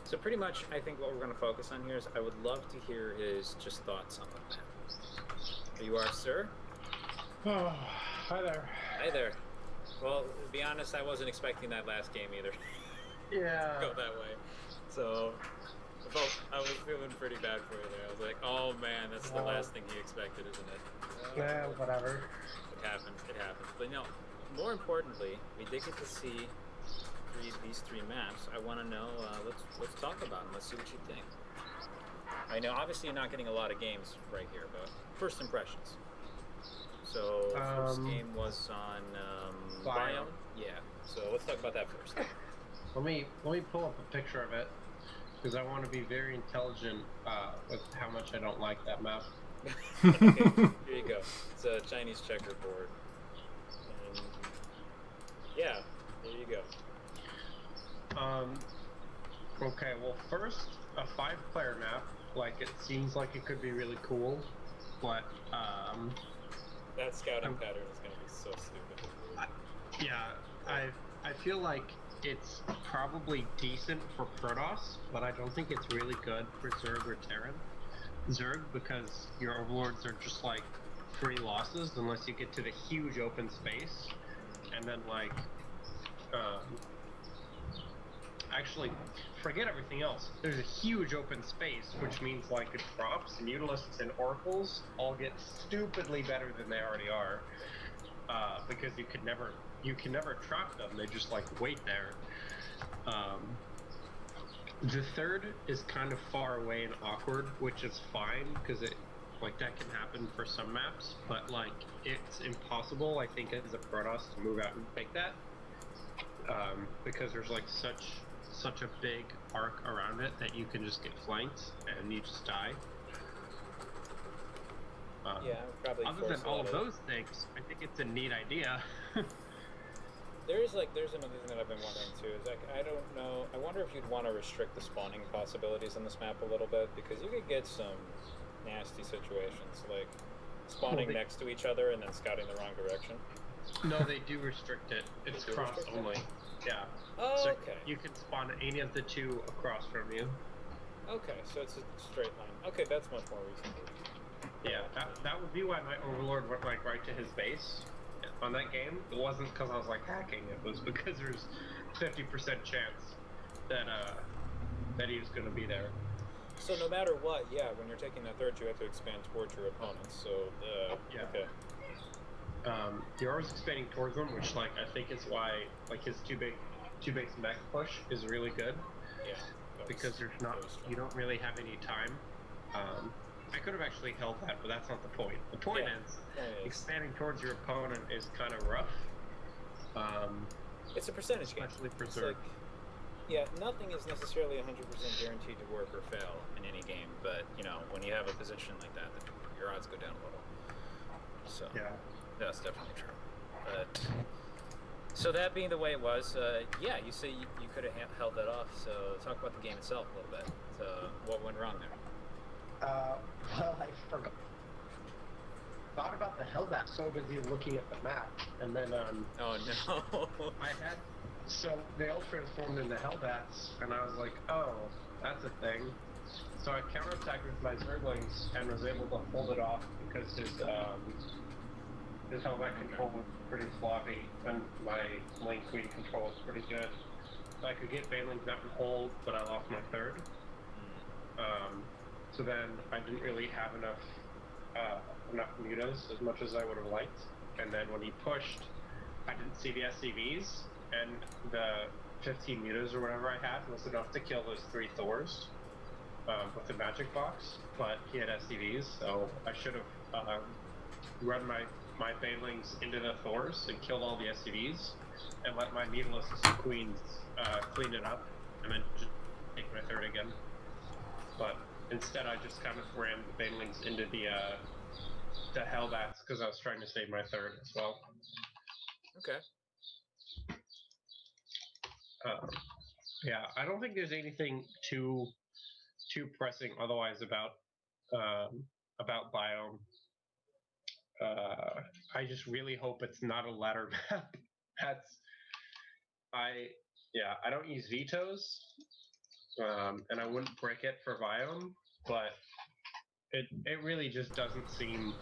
So pretty much, I think what we're going to focus on here is I would love to hear his just thoughts on the map. There you are, sir. Oh, hi there. Hi there. Well, to be honest, I wasn't expecting that last game either. Yeah. To go that way. So I was feeling pretty bad for you there. I was like, oh man, that's the last thing he expected, isn't it? Yeah, whatever. It happens. It happens. But no, more importantly, we did get to see these three maps. I want to know. Let's talk about them. Let's see what you think. I know, obviously, you're not getting a lot of games right here, but first impressions. So first game was on Biome. Yeah. So let's talk about that first. Let me pull up a picture of it because I want to be very intelligent with how much I don't like that map. Okay, here you go. It's a Chinese checkerboard. And yeah, there you go. Okay, well, first, a 5-player map. Like, it seems like it could be really cool, but that scouting pattern is going to be so stupid. Yeah, I feel like it's probably decent for Protoss, but I don't think it's really good for Zerg or Terran. Zerg, because your overlords are just like free losses unless you get to the huge open space, and then like actually forget everything else. There's a huge open space, which means like the drops and Mutalisks and Oracles all get stupidly better than they already are, because you can never track them. They just like wait there. The third is kind of far away and awkward, which is fine because it like that can happen for some maps, but like it's impossible, I think, as a Protoss to move out and take that, because there's like such a big arc around it that you can just get flanked and you just die. Yeah, probably. Other than all of those things, I think it's a neat idea. There's another thing that I've been wondering too. Is like, I don't know. I wonder if you'd want to restrict the spawning possibilities on this map a little bit, because you could get some nasty situations, like spawning next to each other and then scouting the wrong direction. No, they do restrict it. It's cross only. Yeah. Oh, so okay. You can spawn any of the two across from you. Okay, so it's a straight line. Okay, that's much more reasonable. Yeah, that would be why my Overlord went like right to his base on that game. It wasn't because I was like hacking. It was because there's 50% chance that he was going to be there. So no matter what, yeah, when you're taking that third, you have to expand towards your opponents. So yeah. Okay. You're always expanding towards them, which like I think is why like his two base mech push is really good. Yeah. Because you don't really have any time. I could have actually held that, but that's not the point. The point is expanding towards your opponent is kind of rough. It's a percentage game. Especially for Zerg. Yeah, nothing is necessarily 100% guaranteed to work or fail in any game, but you know, when you have a position like that, your odds go down a little. So yeah, that's definitely true. But so that being the way it was, yeah, you say you could have held that off. So talk about the game itself a little bit. So what went wrong there? Well, I forgot. Thought about the Hellbat, so busy looking at the map, and then oh no. So they all transformed into Hellbats, and I was like, oh, that's a thing. So I counterattacked with my Zerglings and was able to hold it off because his Hellbat control was pretty sloppy, and my Lane Queen control was pretty good. So I could get Banelings up and hold, but I lost my third. So then I didn't really have enough mutas as much as I would have liked. And then when he pushed, I didn't see the SCVs, and the 15 mutas or whatever I had was enough to kill those 3 Thors with the magic box, but he had SCVs, so I should have run my Banelings into the Thors and killed all the SCVs, and let my Mutalisks and Queens clean it up, and then just take my third again. But instead, I just kind of rammed the Banelings into the Hellbats because I was trying to save my third as well. Okay. Yeah, I don't think there's anything too pressing otherwise about Biome. I just really hope it's not a ladder map. I don't use vetoes, and I wouldn't brick it for Biome, but it really just doesn't seem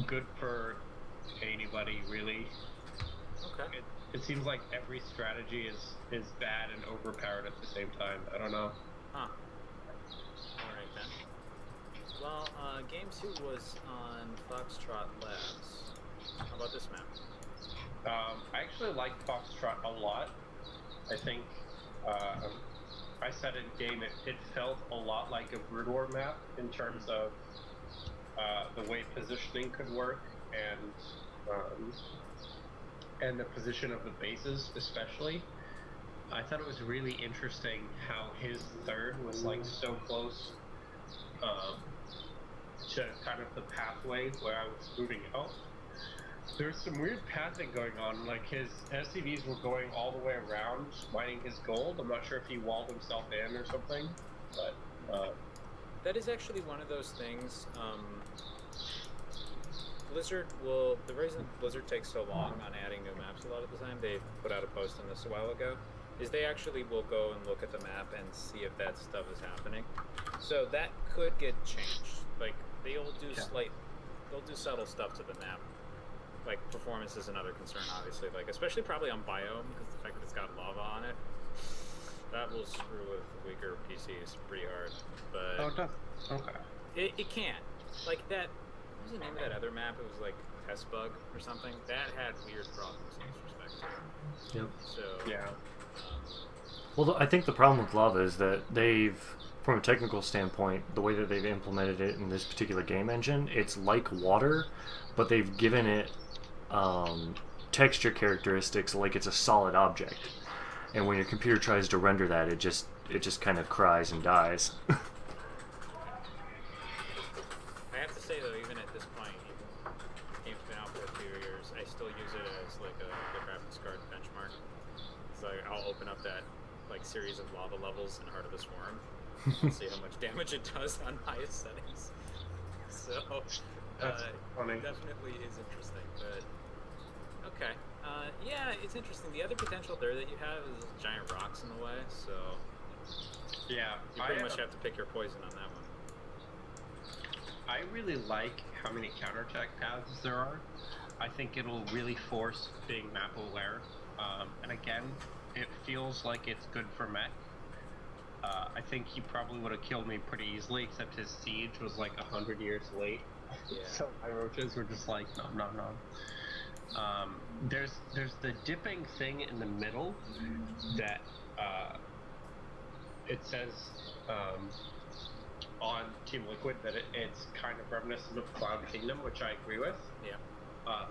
good for anybody really. Okay. It seems like every strategy is bad and overpowered at the same time. I don't know. Huh. All right then. Well, game 2 was on Foxtrot Labs. How about this map? I actually like Foxtrot a lot. I think I said in game it felt a lot like a Brood War map in terms of the way positioning could work and the position of the bases especially. I thought it was really interesting how his third was like so close to kind of the pathway where I was moving out. There's some weird pathing going on, like his SCVs were going all the way around, mining his gold. I'm not sure if he walled himself in or something, but... that is actually one of those things, Blizzard will... The reason Blizzard takes so long on adding new maps a lot of the time, they put out a post on this a while ago, is they actually will go and look at the map and see if that stuff is happening. So that could get changed. Like, they'll do they'll do subtle stuff to the map. Like, performance is another concern, obviously. Like, especially probably on Biome, because the fact that it's got lava on it, that will screw with weaker PCs pretty hard. But okay. It can't. Like that. What was the name of that other map? It was like Test Bug or something. That had weird problems in this respect too. Yep. So yeah. Well, I think the problem with lava is that they've, from a technical standpoint, the way that they've implemented it in this particular game engine, it's like water, but they've given it texture characteristics like it's a solid object. And when your computer tries to render that, it just kind of cries and dies. I have to say though, even at this point, even this game's been out for a few years, I still use it as like a graphics card benchmark. So I'll open up that like series of lava levels in Heart of the Swarm and see how much damage it does on highest settings. So That's funny. it definitely is interesting, but okay. Yeah, it's interesting. The other potential there that you have is giant rocks in the way, so yeah, you pretty much have to pick your poison on that one. I really like how many counterattack paths there are. I think it'll really force being map aware. And again, it feels like it's good for mech. I think he probably would have killed me pretty easily, except his siege was like 100 years late. Yeah. So my roaches were just like, no. There's the dipping thing in the middle that it says on Team Liquid that it's kind of reminiscent of Cloud Kingdom, which I agree with. Yeah.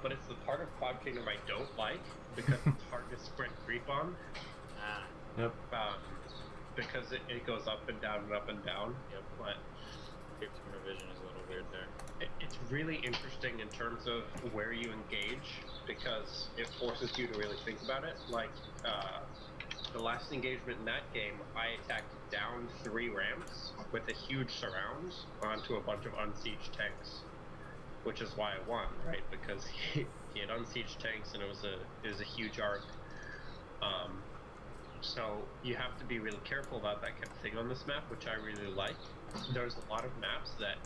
But it's the part of Cloud Kingdom I don't like because it's hard to spread creep on. Yep. Because it goes up and down and up and down. Yep. But Creep through vision is a little weird there. it's really interesting in terms of where you engage because it forces you to really think about it. Like the last engagement in that game, I attacked down 3 ramps with a huge surround onto a bunch of unsieged tanks, which is why I won, right? Because he had unsieged tanks and it was a huge arc. So you have to be really careful about that kind of thing on this map, which I really like. There's a lot of maps that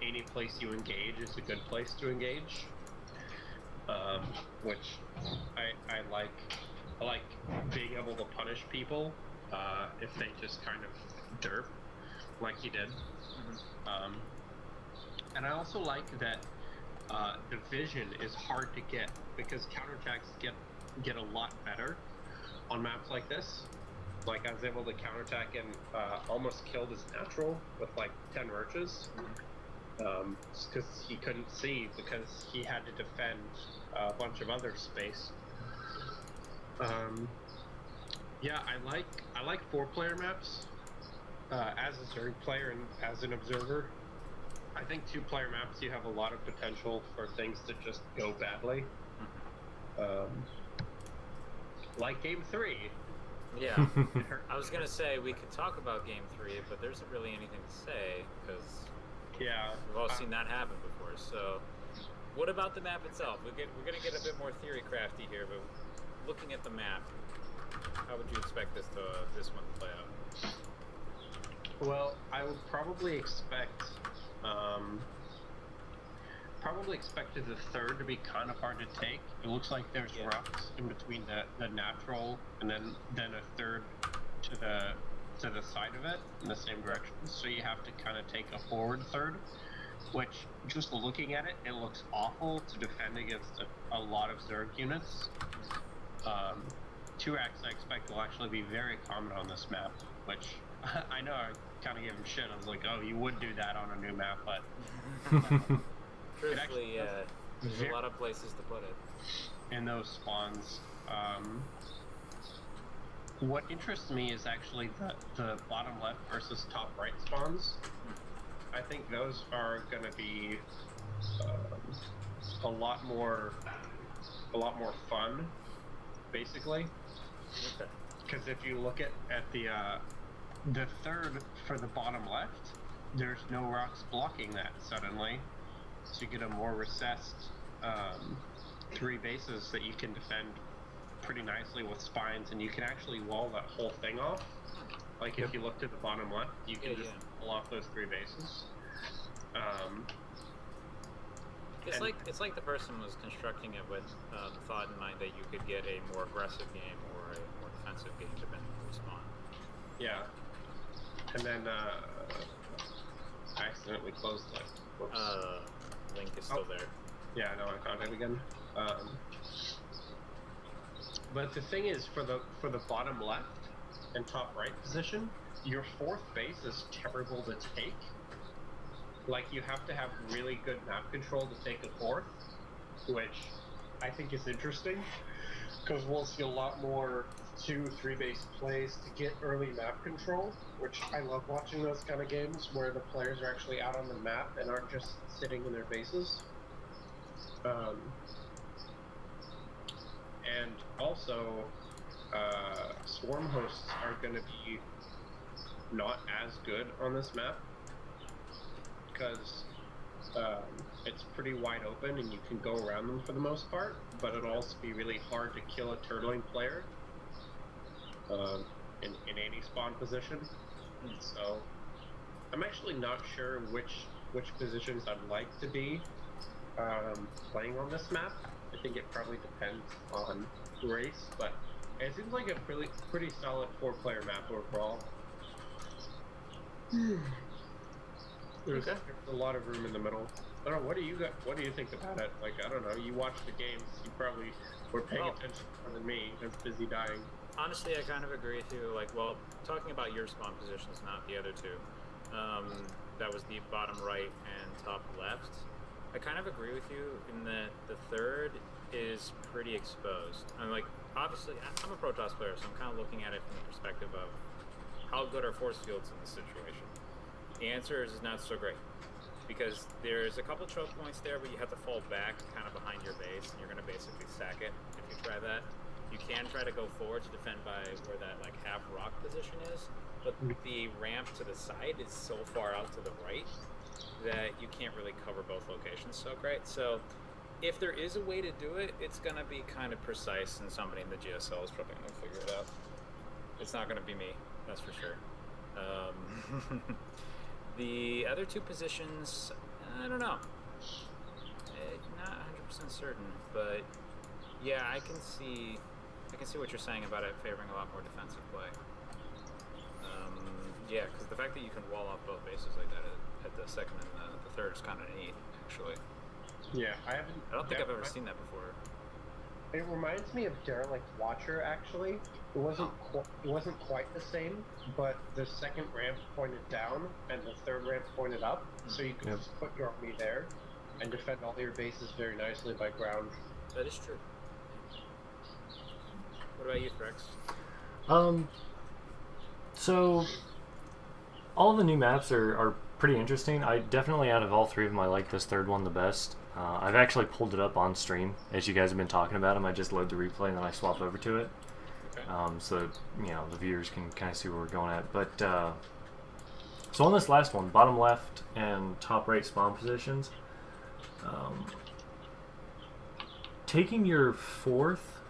any place you engage is a good place to engage, which I like. I like being able to punish people if they just kind of derp, like he did. Mm-hmm. And I also like that the vision is hard to get because counterattacks get a lot better on maps like this. Like I was able to counterattack and almost killed his natural with like 10 roaches because he couldn't see because he had to defend a bunch of other space. Yeah, I like 4-player maps as a Zerg player and as an observer. I think 2-player maps you have a lot of potential for things to just go badly. Like Game 3. Yeah. I was going to say we could talk about Game 3, but there isn't really anything to say because we've all seen that happen before. So what about the map itself? We're going to get a bit more theory crafty here, but looking at the map, how would you expect this one to play out? Well, I would probably expected the third to be kind of hard to take. It looks like there's Yeah. rocks in between the natural and then a third to the side of it in the same direction. So you have to kind of take a forward third, which just looking at it, it looks awful to defend against a lot of Zerg units. 2x I expect will actually be very common on this map, which I know I kind of gave him shit. I was like, oh, you would do that on a new map, but Truthfully, there's a lot of places to put it. in those spawns. What interests me is actually the bottom left versus top right spawns. I think those are going to be a lot more fun, basically. Okay. Because if you look at the third for the bottom left, there's no rocks blocking that suddenly, so you get a more recessed 3 bases that you can defend pretty nicely with spines, and you can actually wall that whole thing off. Like if you looked at the bottom left, you can just pull off those 3 bases. It's like the person was constructing it with the thought in mind that you could get a more aggressive game or a more defensive game depending on the spawn. Yeah. And then I accidentally closed it. Whoops. Link is still there. Yeah, no, I found it again. But the thing is, for the bottom left and top right position, your 4th base is terrible to take. Like, you have to have really good map control to take a 4th, which I think is interesting, because we'll see a lot more 2-3 base plays to get early map control, which I love watching those kind of games where the players are actually out on the map and aren't just sitting in their bases. And also, swarm hosts are going to be not as good on this map, because it's pretty wide open and you can go around them for the most part, but it'll also be really hard to kill a turtling player in any spawn position. So I'm actually not sure which positions I'd like to be playing on this map. I think it probably depends on race, but it seems like a pretty solid 4-player map overall. There's a lot of room in the middle. I don't know. What do you think about it? Like, I don't know. You watch the games. You probably were paying attention more than me. I was busy dying. Honestly, I kind of agree with you. Like, well, talking about your spawn positions, not the other two. That was the bottom right and top left. I kind of agree with you in that the third is pretty exposed. I'm like, obviously, I'm a Protoss player, so I'm kind of looking at it from the perspective of how good are force fields in this situation. The answer is not so great, because there's a couple choke points there, but you have to fall back kind of behind your base, and you're going to basically sack it if you try that. You can try to go forward to defend by where that like half rock position is, but the ramp to the side is so far out to the right that you can't really cover both locations so great. So if there is a way to do it, it's going to be kind of precise, and somebody in the GSL is probably going to figure it out. It's not going to be me, that's for sure. The other 2 positions, I don't know. Not 100% certain, but yeah, I can see what you're saying about it favoring a lot more defensive play. Yeah, because the fact that you can wall off both bases like that at the second and the third is kind of neat, actually. Yeah, I don't think I've ever seen that before. It reminds me of Derelict Watcher, actually. It wasn't quite the same, but the second ramp pointed down and the third ramp pointed up, so you could just put your army there and defend all your bases very nicely by ground. That is true. What about you, Threx? So all the new maps are pretty interesting. I definitely, out of all 3 of them, I like this third one the best. I've actually pulled it up on stream as you guys have been talking about them. I just load the replay and then I swap over to it. Okay. So the viewers can kind of see where we're going at. But so on this last one, bottom left and top right spawn positions, taking your 4th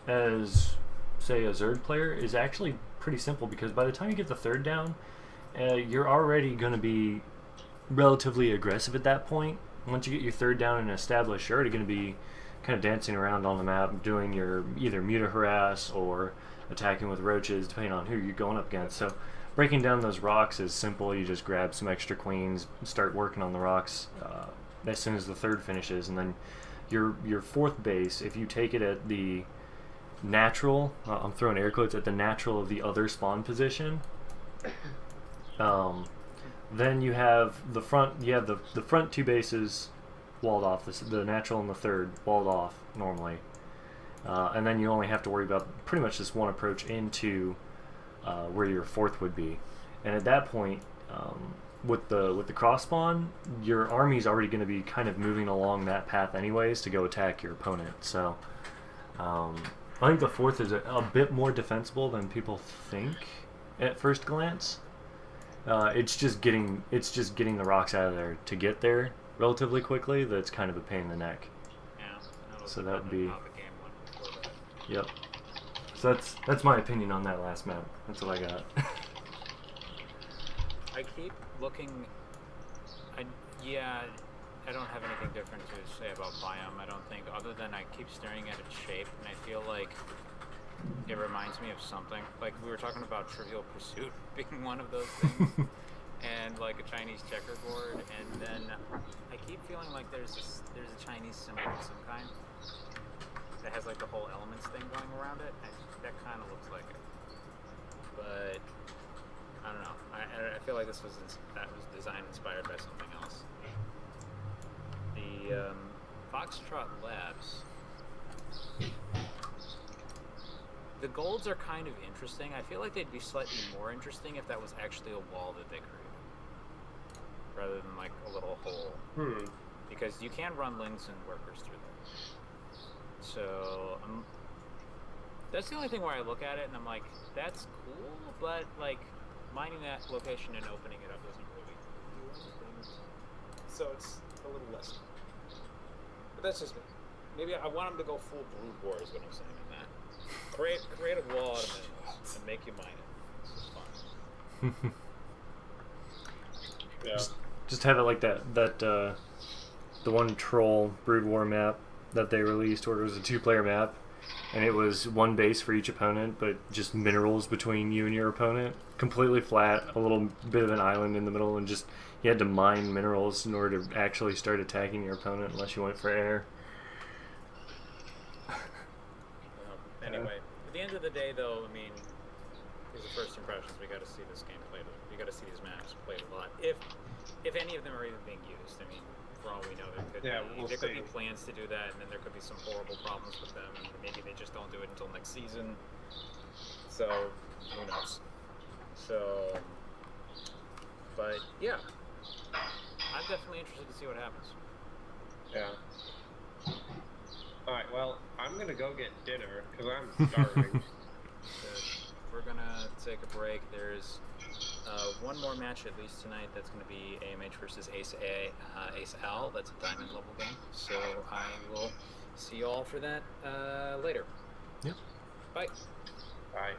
as, say, a Zerg player is actually pretty simple, because by the time you get the 3rd down, you're already going to be relatively aggressive at that point. Once you get your third down and established, you're already going to be kind of dancing around on the map, doing your either muta harass or attacking with roaches, depending on who you're going up against. So breaking down those rocks is simple. You just grab some extra queens, start working on the rocks as soon as the third finishes, and then your fourth base, if you take it at the natural, I'm throwing air quotes, at the natural of the other spawn position, then you have the front. You have the front two bases walled off. The natural and the third walled off normally, and then you only have to worry about pretty much this one approach into where your fourth would be. And at that point, with the cross spawn, your army's already going to be kind of moving along that path anyways to go attack your opponent. So I think the fourth is a bit more defensible than people think at first glance. It's just getting the rocks out of there to get there relatively quickly. That's kind of a pain in the neck. Yeah. So that would be. How the game went before that. Yep. So that's my opinion on that last map. That's what I got. I keep looking. I don't have anything different to say about Biome. I don't think, other than I keep staring at its shape, and I feel like it reminds me of something. Like we were talking about Trivial Pursuit being one of those things, and like a Chinese checkerboard. And then I keep feeling like there's a Chinese symbol of some kind that has like the whole elements thing going around it. And that kind of looks like it, but I don't know. I feel like that was design inspired by something else. The Foxtrot Labs. The golds are kind of interesting. I feel like they'd be slightly more interesting if that was actually a wall that they created, rather than like a little hole. Because you can run links and workers through there. So that's the only thing where I look at it and I'm like, that's cool, but like mining that location and opening it up doesn't really do anything. So it's a little less. But that's just me. Maybe I want them to go full Brood War is what I'm saying in that. Create a wall out of minerals and make you mine it. It's just fun. Yeah. Just have it like that the one troll Brood War map that they released, where it was a 2-player map, and it was one base for each opponent, but just minerals between you and your opponent, completely flat, a little bit of an island in the middle, and just you had to mine minerals in order to actually start attacking your opponent, unless you went for air. Anyway, at the end of the day, though, I mean, these are first impressions. We got to see this game played. We got to see these maps played a lot. If any of them are even being used, I mean, for all we know, there could be plans to do that, and then there could be some horrible problems with them, and maybe they just don't do it until next season. So who knows? So, but yeah, I'm definitely interested to see what happens. Yeah. Alright, well, I'm gonna go get dinner, because I'm starving. We're gonna take a break. There's one more match at least tonight. That's gonna be AMH versus Ace Al. That's a diamond level game. So I will see you all for that later. Yep. Bye. Bye.